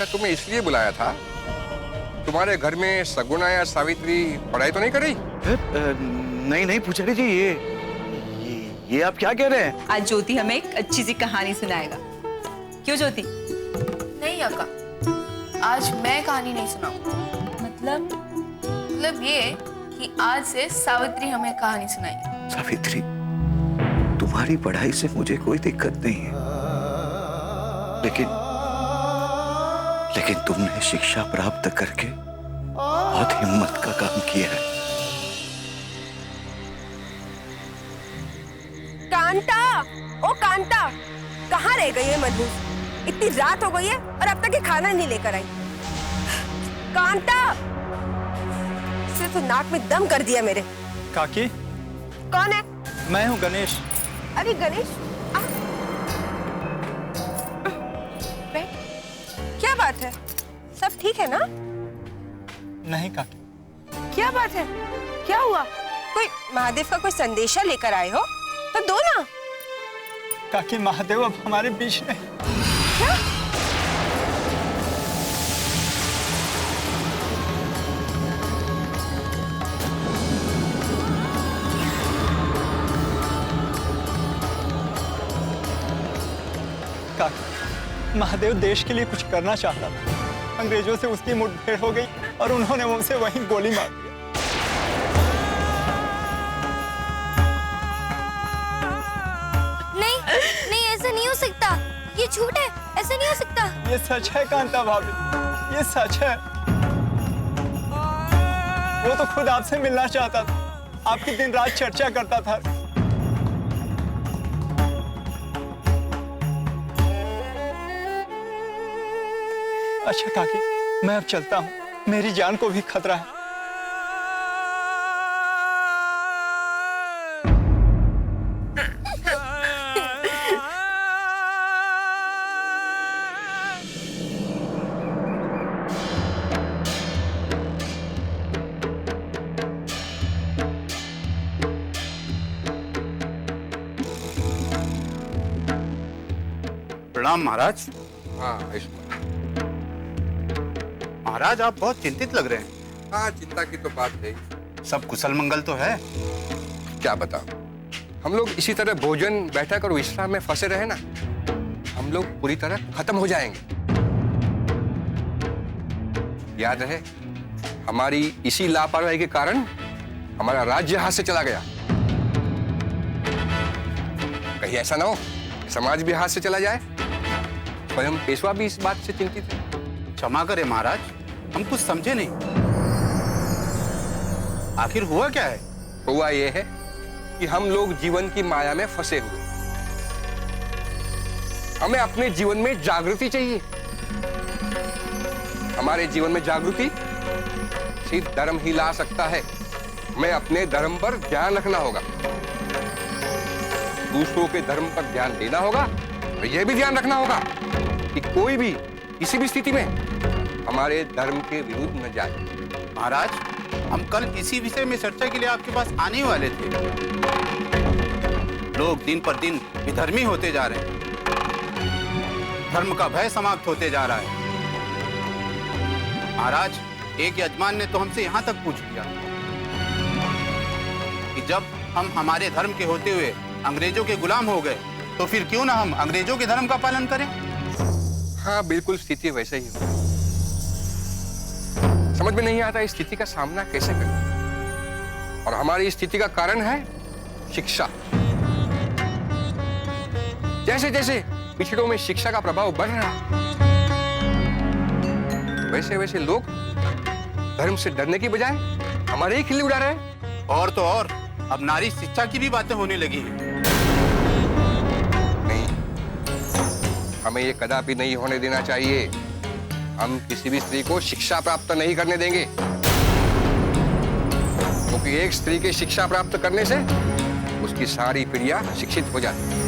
तुम्हें इसलिए बुलाया था, तुम्हारे घर में सगुना या सावित्री पढ़ाई तो नहीं कर रही? नहीं नहीं पुजारी जी, ये आप क्या कह रहे हैं? आज ज्योति हमें एक अच्छी सी कहानी सुनाएगा। क्यों ज्योति? नहीं अक्का, आज मैं कहानी नहीं सुनाऊंगी। मतलब ये कि आज से सावित्री हमें कहानी सुनाएगी। सावित्री, तुम्हारी पढ़ाई से मुझे कोई दिक्कत नहीं है, लेकिन तुमने शिक्षा प्राप्त करके बहुत हिम्मत का काम किया है। कांता, ओ कांता, कहाँ रह गई है मनहूस? इतनी रात हो गई है और अब तक ये खाना नहीं लेकर आई। कांता, इसने तो नाक में दम कर दिया मेरे। काकी, कौन है? मैं हूँ गणेश। अरे गणेश, बैठ। क्या बात है? सब ठीक है ना? नहीं काकी। क्या बात है? क्या हुआ? कोई महादेव का कोई संदेशा लेकर आए हो तो दो ना। काकी, महादेव अब हमारे बीच में। क्या? काकी, महादेव देश के लिए कुछ करना चाहता था। अंग्रेजों से उसकी मुठभेड़ हो गई और उन्होंने मुझसे वहीं गोली मार दी। नहीं, ऐसा नहीं हो सकता। ये झूठ है, ऐसा नहीं हो सकता। ये सच है कांता भाभी, ये सच है। वो तो खुद आपसे मिलना चाहता था, आपकी दिन रात चर्चा करता था। अच्छा काकी, मैं अब चलता हूँ, मेरी जान को भी खतरा है। प्रणाम महाराज। हाँ महाराज, आप बहुत चिंतित लग रहे हैं। हाँ, चिंता की तो बात है। सब कुशल मंगल तो है? क्या बताओ, हम लोग इसी तरह भोजन, बैठक और विश्राम में फंसे रहे ना, हम लोग पूरी तरह खत्म हो जाएंगे। याद रहे, हमारी इसी लापरवाही के कारण हमारा राज्य हाथ से चला गया। कहीं ऐसा ना हो कि समाज भी हाथ से चला जाए। स्वयं पेशवा भी इस बात से चिंतित है। क्षमा करें महाराज, हम कुछ समझे नहीं। आखिर हुआ क्या है? हुआ ये है कि हम लोग जीवन की माया में फंसे हुए। हमें अपने जीवन में जागृति चाहिए। हमारे जीवन में जागृति सिर्फ धर्म ही ला सकता है। हमें अपने धर्म पर ध्यान रखना होगा, दूसरों के धर्म पर ध्यान देना होगा, और यह भी ध्यान रखना होगा कि कोई भी किसी भी स्थिति में हमारे धर्म के विरुद्ध न जाए। महाराज, हम कल इसी विषय में चर्चा के लिए आपके पास आने वाले थे। लोग दिन पर दिन विधर्मी होते जा रहे हैं, धर्म का भय समाप्त होते जा रहा है। महाराज, एक यजमान ने तो हमसे यहाँ तक पूछ लिया कि जब हम हमारे धर्म के होते हुए अंग्रेजों के गुलाम हो गए, तो फिर क्यों ना हम अंग्रेजों के धर्म का पालन करें? हाँ, बिल्कुल स्थिति वैसे ही हो। समझ में नहीं आता इस स्थिति का सामना कैसे करें, और हमारी स्थिति का कारण है शिक्षा। जैसे जैसे पिछड़ों में शिक्षा का प्रभाव बढ़ रहा, वैसे वैसे लोग धर्म से डरने की बजाय हमारे ही खिल्ली उड़ा रहे हैं। और तो और अब नारी शिक्षा की भी बातें होने लगी हैं। नहीं, हमें ये कदापि नहीं होने देना चाहिए। हम किसी भी स्त्री को शिक्षा प्राप्त नहीं करने देंगे, क्योंकि एक स्त्री के शिक्षा प्राप्त करने से उसकी सारी पीढ़ियां शिक्षित हो जाती है।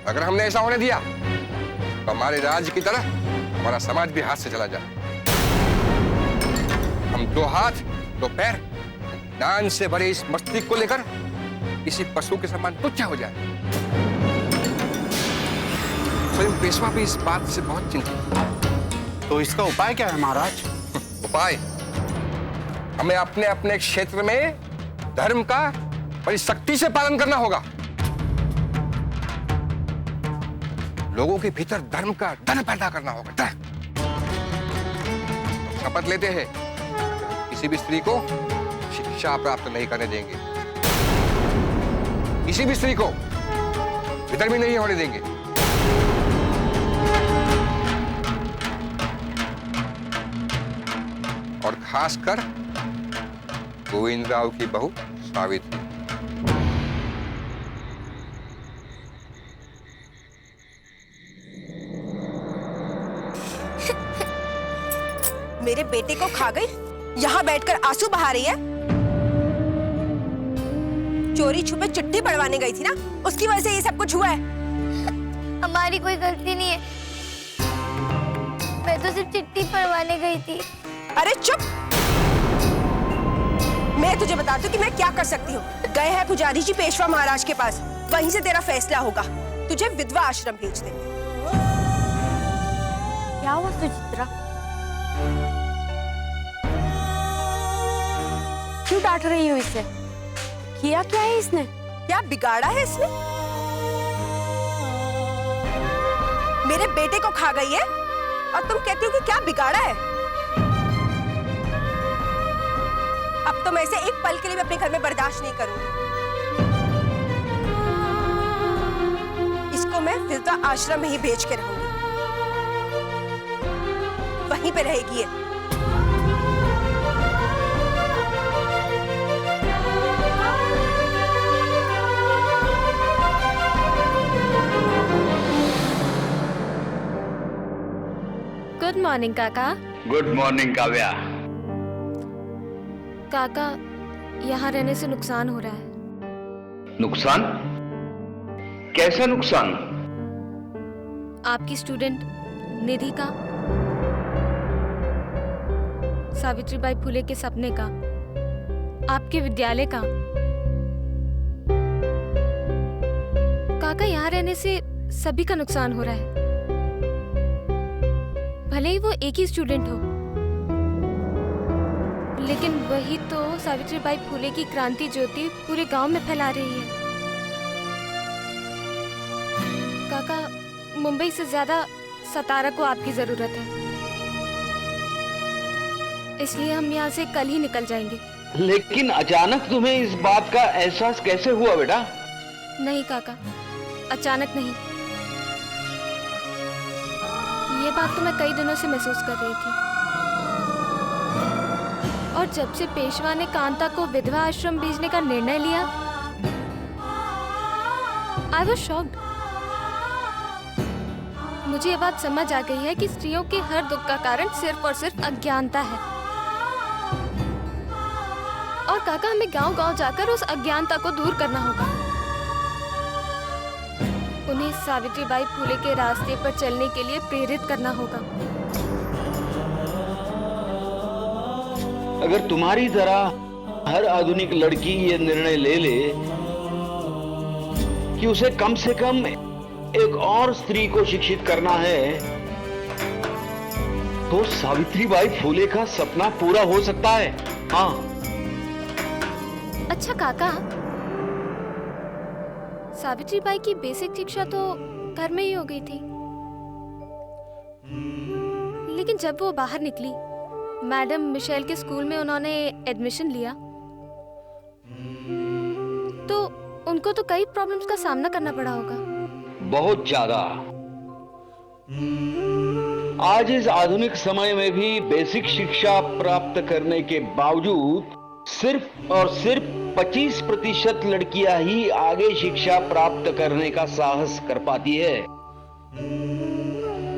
अगर हमने ऐसा होने दिया तो हमारे राज्य की तरह हमारा समाज भी हाथ से चला जाए। हम दो हाथ दो पैर ज्ञान से भरे इस मस्तिष्क को लेकर किसी पशु के समान तुच्छ हो जाए। स्वयं पेशवा भी इस बात से बहुत चिंतित है। तो इसका उपाय क्या है महाराज? उपाय, हमें अपने अपने क्षेत्र में धर्म का बड़ी सख्ती से पालन करना होगा। लोगों के भीतर धर्म का डर पैदा करना होगा, डर। शपथ लेते हैं किसी भी स्त्री को शिक्षा प्राप्त नहीं करने देंगे, किसी भी स्त्री को भीतर भी नहीं होने देंगे। और खासकर गोविंदराव की बहू सावित्री। मेरे बेटे को खा गई, यहाँ बैठकर आंसू बहा रही है। चोरी छुपे चिट्ठी पढ़वाने गई थी ना, उसकी वजह से ये सब कुछ हुआ है। हमारी कोई गलती नहीं है, मैं तो सिर्फ चिट्ठी पढ़वाने गई थी। अरे चुप, मैं तुझे बताती हूँ कि मैं क्या कर सकती हूँ। गए हैं पुजारी जी पेशवा महाराज के पास, वहीं से तेरा फैसला होगा। तुझे विधवा आश्रम भेज देंगे। क्या हुआ सुचित्रा? क्यों डांट रही हो इसे? किया क्या है इसने? क्या बिगाड़ा है इसने? मेरे बेटे को खा गई है और तुम कहती हो कि क्या बिगाड़ा है? अब तो मैं इसे एक पल के लिए भी अपने घर में बर्दाश्त नहीं करूंगी। इसको मैं विधवा आश्रम में ही भेज के रहूंगी, वहीं पे रहेगी ये। गुड मॉर्निंग काका। Good morning Kavya. काका, यहाँ रहने से नुकसान हो रहा है। नुकसान? कैसा नुकसान? आपकी स्टूडेंट निधि का, सावित्रीबाई फुले के सपने का, आपके विद्यालय का। काका, यहाँ रहने से सभी का नुकसान हो रहा है, भले ही वो एक ही स्टूडेंट हो, लेकिन वही तो सावित्रीबाई फुले की क्रांति ज्योति पूरे गांव में फैला रही है। काका, मुंबई से ज्यादा सतारा को आपकी जरूरत है, इसलिए हम यहाँ से कल ही निकल जाएंगे। लेकिन अचानक तुम्हें इस बात का एहसास कैसे हुआ बेटा? नहीं काका, अचानक नहीं, ये बात तो मैं कई दिनों से महसूस कर रही थी। और जब से पेशवा ने कांता को विधवा आश्रम भेजने का निर्णय लिया, आई वाज शॉक्ड। मुझे ये बात समझ आ गई है कि स्त्रियों के हर दुख का कारण सिर्फ और सिर्फ अज्ञानता है। और काका, हमें गांव-गांव जाकर उस अज्ञानता को दूर करना होगा। उन्हें सावित्रीबाई फुले के रास्ते पर चलने के लिए प्रेरित करना होगा। अगर तुम्हारी तरह हर आधुनिक लड़की ये निर्णय ले ले कि उसे कम से कम एक और स्त्री को शिक्षित करना है, तो सावित्रीबाई फुले का सपना पूरा हो सकता है। हाँ। अच्छा काका, सावित्रीबाई की बेसिक शिक्षा तो घर में ही हो गई थी, लेकिन जब वो बाहर निकली, मैडम मिशेल के स्कूल में उन्होंने एडमिशन लिया, तो उनको तो कई प्रॉब्लम्स का सामना करना पड़ा होगा। बहुत ज्यादा। आज इस आधुनिक समय में भी बेसिक शिक्षा प्राप्त करने के बावजूद सिर्फ और सिर्फ 25% लड़कियां ही आगे शिक्षा प्राप्त करने का साहस कर पाती है।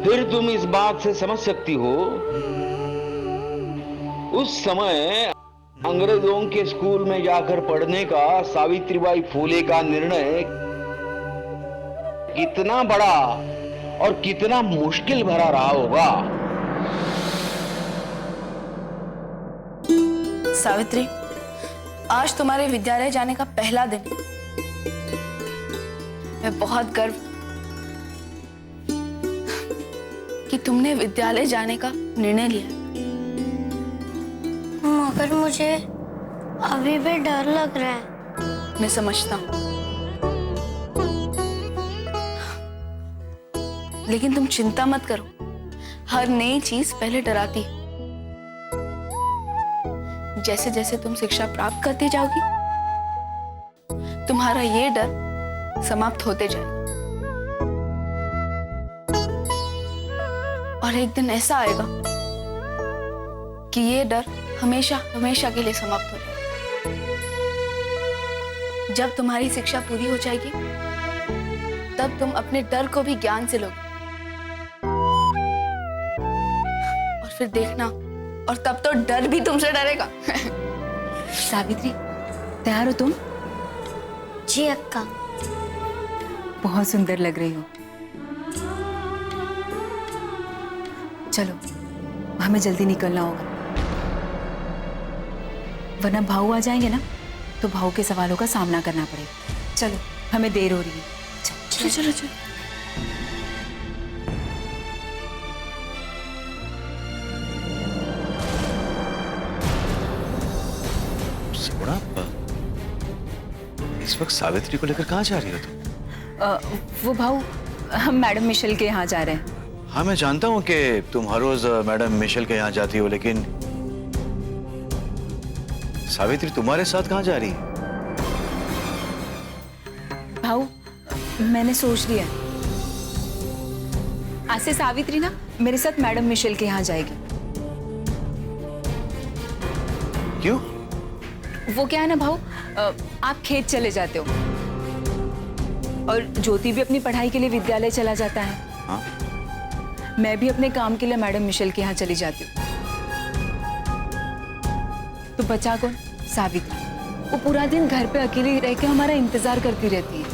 फिर तुम इस बात से समझ सकती हो, उस समय अंग्रेजों के स्कूल में जाकर पढ़ने का सावित्रीबाई फुले का निर्णय कितना बड़ा और कितना मुश्किल भरा रहा होगा। सावित्री, आज तुम्हारे विद्यालय जाने का पहला दिन। मैं बहुत गर्व कि तुमने विद्यालय जाने का निर्णय लिया, मगर मुझे अभी भी डर लग रहा है। मैं समझता हूँ, लेकिन तुम चिंता मत करो। हर नई चीज पहले डराती है। जैसे जैसे तुम शिक्षा प्राप्त करती जाओगी, तुम्हारा ये डर समाप्त होते जाएगा। और एक दिन ऐसा आएगा कि ये डर हमेशा हमेशा के लिए समाप्त हो जाएगा। जब तुम्हारी शिक्षा पूरी हो जाएगी, तब तुम अपने डर को भी ज्ञान से लोगे। और फिर देखना, और तब तो डर भी तुमसे डरेगा। सावित्री, तैयार हो तुम? जी अक्का। बहुत सुंदर लग रही हो। चलो, हमें जल्दी निकलना होगा, वरना भाऊ आ जाएंगे ना, तो भाऊ के सवालों का सामना करना पड़ेगा। चलो, हमें देर हो रही है। चलो चलो चलो। सगुणा, इस वक्त सावित्री को लेकर कहाँ जा रही हो तुम? वो भाऊ, हम मैडम मिशेल के यहाँ जा रहे हैं। हाँ, मैं जानता हूँ कि तुम हर रोज मैडम मिशेल के यहाँ जाती हो, लेकिन सावित्री तुम्हारे साथ कहाँ जा रही है? भाऊ, मैंने सोच लिया, आज से सावित्री ना मेरे साथ मैडम मिशेल के यहाँ जाएगी। क्यों? वो क्या है ना भाऊ, आप खेत चले जाते हो और ज्योति भी अपनी पढ़ाई के लिए विद्यालय चला जाता है। हाँ? मैं भी अपने काम के लिए मैडम मिशेल के यहाँ चली जाती हूँ। तो बचा कौन? सावित्री। वो पूरा दिन घर पे अकेली रह के हमारा इंतजार करती रहती है।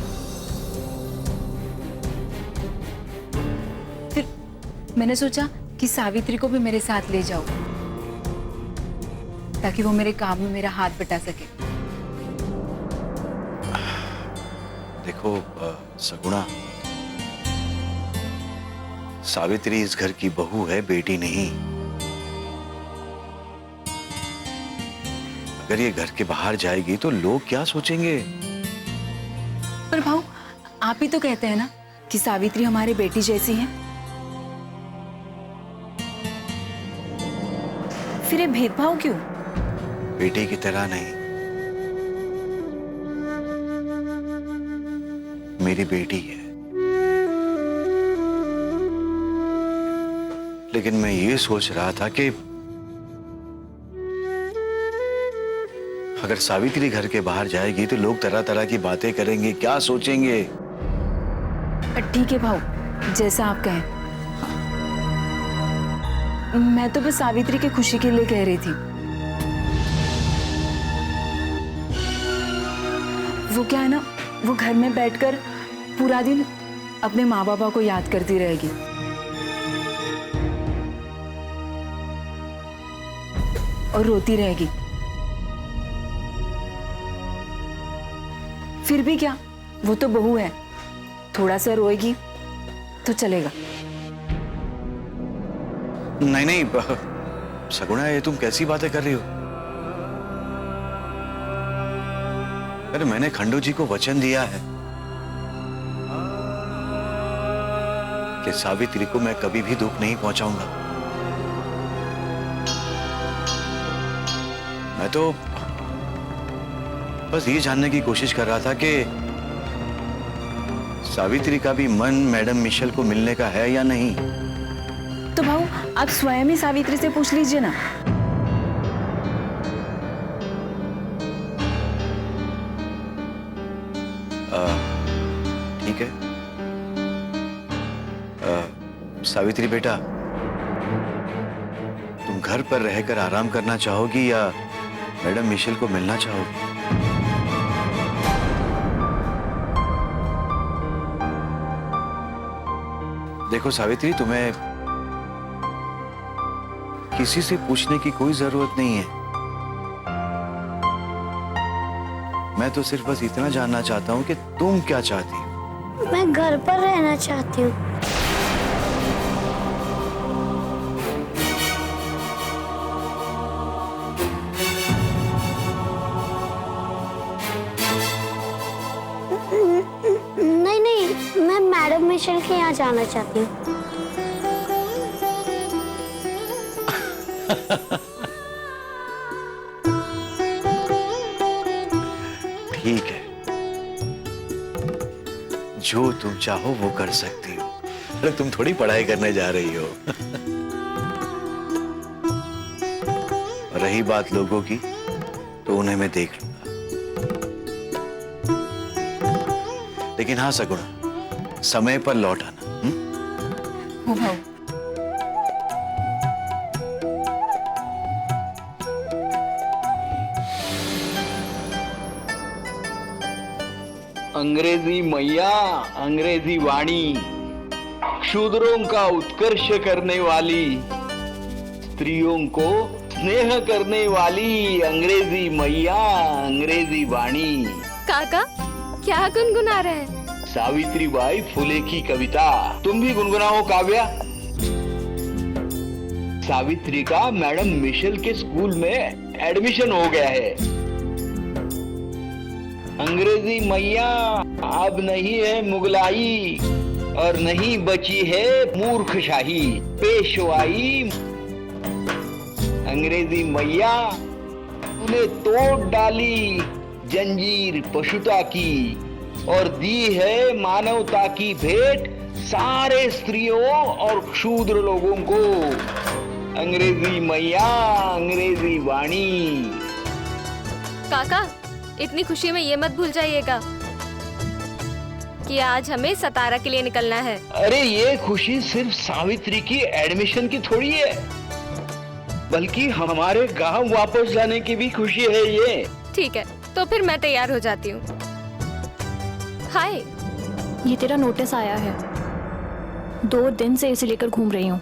फिर मैंने सोचा कि सावित्री को भी मेरे साथ ले जाओ, ताकि वो मेरे काम में मेरा हाथ बटा सके। देखो सगुणा, सावित्री इस घर की बहू है, बेटी नहीं। अगर ये घर के बाहर जाएगी तो लोग क्या सोचेंगे? पर भाऊ, आप ही तो कहते हैं ना कि सावित्री हमारी बेटी जैसी है। फिर ये भेदभाव क्यों? बेटी की तरह नहीं, मेरी बेटी है। लेकिन मैं ये सोच रहा था कि अगर सावित्री घर के बाहर जाएगी तो लोग तरह तरह की बातें करेंगे, क्या सोचेंगे? ठीक है भाऊ, जैसा आप कहें। मैं तो बस सावित्री की खुशी के लिए कह रही थी। वो क्या है ना, वो घर में बैठकर पूरा दिन अपने माँ बाबा को याद करती रहेगी। और रोती रहेगी। फिर भी क्या, वो तो बहू है, थोड़ा सा रोएगी तो चलेगा। नहीं नहीं सगुणा, ये तुम कैसी बातें कर रही हो? अरे मैंने खंडू जी को वचन दिया है कि सावित्री को मैं कभी भी दुख नहीं पहुंचाऊंगा। मैं तो बस ये जानने की कोशिश कर रहा था कि सावित्री का भी मन मैडम मिशेल को मिलने का है या नहीं। तो भाऊ, आप स्वयं ही सावित्री से पूछ लीजिए ना। ठीक है। सावित्री बेटा, तुम घर पर रहकर आराम करना चाहोगी या मैडम मिशेल को मिलना चाहोगी? देखो सावित्री, तुम्हें किसी से पूछने की कोई जरूरत नहीं है। मैं तो सिर्फ बस इतना जानना चाहता हूं कि तुम क्या चाहती हो। मैं घर पर रहना चाहती हूँ। मिशेल के यहाँ जाना चाहती हूँ। ठीक है, जो तुम चाहो वो कर सकती हो। अरे तुम थोड़ी पढ़ाई करने जा रही हो। रही बात लोगों की, तो उन्हें मैं देख लूंगा। लेकिन हाँ सगुणा, समय पर लौट आना। हो भाऊ। अंग्रेजी मैया, अंग्रेजी वाणी, शूद्रों का उत्कर्ष करने वाली, स्त्रियों को स्नेह करने वाली अंग्रेजी मैया, अंग्रेजी वाणी। काका क्या गुनगुना रहे हैं? सावित्रीबाई फुले की कविता। तुम भी गुनगुनाओ काव्या। सावित्री का मैडम मिशेल के स्कूल में एडमिशन हो गया है। अंग्रेजी मैया अब नहीं है मुगलाई और नहीं बची है मूर्खशाही पेशवाई। अंग्रेजी मैया उन्हें तोड़ डाली जंजीर पशुता की और दी है मानवता की भेंट सारे स्त्रियों और शूद्र लोगों को। अंग्रेजी मैया, अंग्रेजी वाणी। काका इतनी खुशी में ये मत भूल जाइएगा कि आज हमें सतारा के लिए निकलना है। अरे ये खुशी सिर्फ सावित्री की एडमिशन की थोड़ी है, बल्कि हमारे गांव वापस जाने की भी खुशी है ये। ठीक है, तो फिर मैं तैयार हो जाती हूँ। हाय, ये तेरा नोटिस आया है। 2 दिन से इसे लेकर घूम रही हूँ।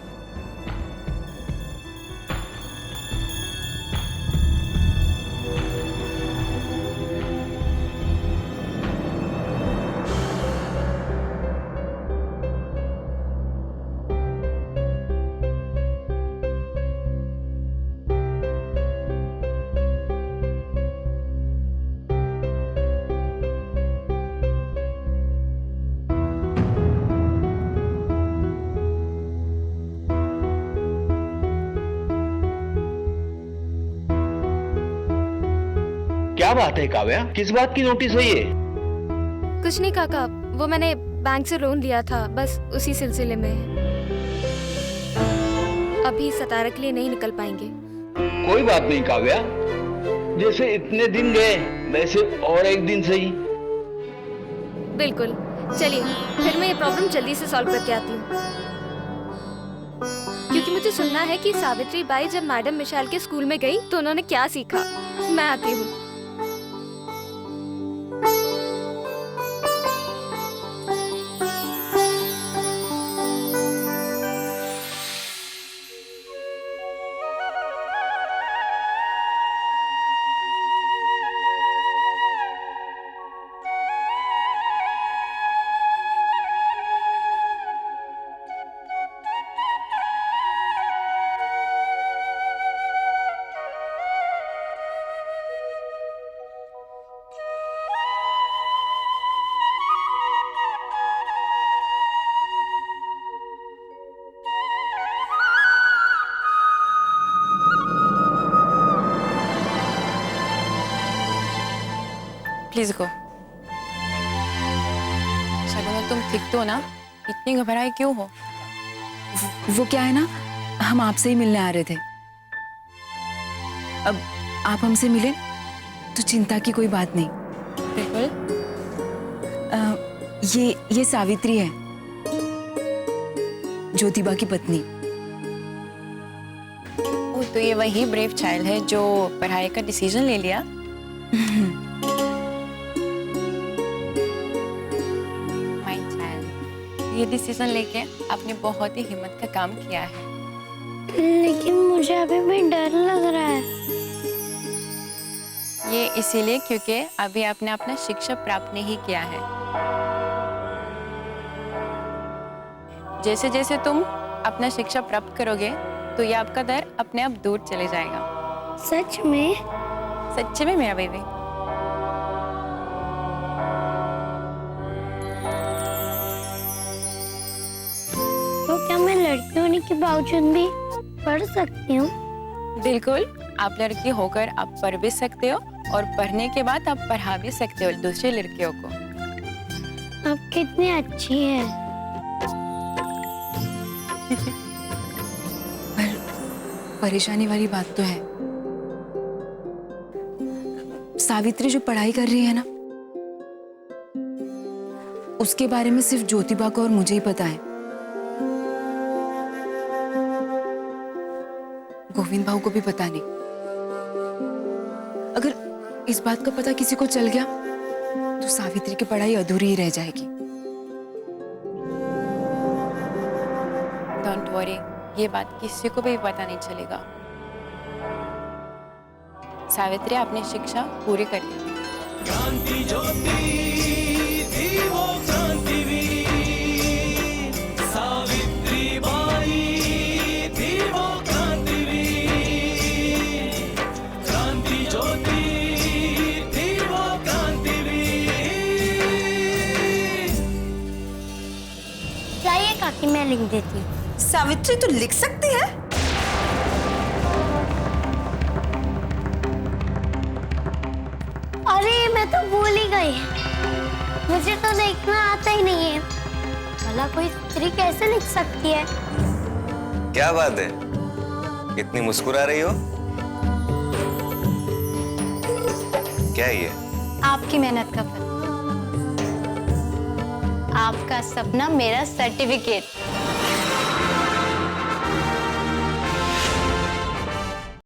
क्या बात है काव्या, किस बात की नोटिस है ये? कुछ नहीं काका, वो मैंने बैंक से लोन लिया था, बस उसी सिलसिले में। अभी सतारा के लिए नहीं निकल पाएंगे। कोई बात नहीं काव्या, जैसे इतने दिन गए वैसे और एक दिन सही। बिल्कुल, चलिए फिर मैं ये प्रॉब्लम जल्दी से सॉल्व करके आती हूँ, क्योंकि मुझे सुनना है कि सावित्री बाई जब मैडम मिशेल के स्कूल में गई तो उन्होंने क्या सीखा। मैं आती हूँ। Please go. शगुना, तुम ठीक तो ना? इतनी घबराई क्यों हो? वो क्या है ना, हम आपसे ही मिलने आ रहे थे। अब आप हमसे मिले तो चिंता की कोई बात नहीं। बिल्कुल। ये सावित्री है, ज्योतिबा की पत्नी। वो तो ये वही ब्रेव चाइल्ड है जो पढ़ाई का डिसीजन ले लिया। माय चाइल्ड, ये डिसीजन लेके आपने बहुत ही हिम्मत का काम किया है। लेकिन मुझे अभी भी डर लग रहा है। ये इसीलिए क्योंकि अभी आपने अपना शिक्षा प्राप्त नहीं किया है। जैसे जैसे तुम अपना शिक्षा प्राप्त करोगे तो ये आपका डर अपने आप दूर चले जाएगा। सच में? सच्चे में मेरा बेबी। होने के बावजूद भी पढ़ सकती हूँ? बिल्कुल, आप लड़की होकर आप पढ़ भी सकते हो और पढ़ने के बाद आप पढ़ा भी सकते हो दूसरे लड़कियों को। आप कितनी अच्छी हैं। पर परेशानी वाली बात तो है, सावित्री जो पढ़ाई कर रही है ना, उसके बारे में सिर्फ ज्योतिबा को और मुझे ही पता है। गोविंद भाऊ को भी पता नहीं। अगर इस बात का पता किसी को चल गया तो सावित्री की पढ़ाई अधूरी ही रह जाएगी। डोंट वरी, ये बात किसी को भी पता नहीं चलेगा। सावित्री अपनी शिक्षा पूरी कर लेगी। क्रांति ज्योति थी वो क्रांतिवीर, सावित्री बाई थी वो क्रांतिवीर, क्रांति ज्योति थी वो क्रांतिवीर। चाहिए काकी, मैं लिख देती हूँ। सावित्री तू लिख सकती है? अरे मैं तो भूल ही गई, मुझे तो लिखना आता ही नहीं है। भला कोई स्त्री कैसे लिख सकती है? क्या बात है, कितनी मुस्कुरा रही हो? क्या है ये? आपकी मेहनत का फल, आपका सपना मेरा सर्टिफिकेट।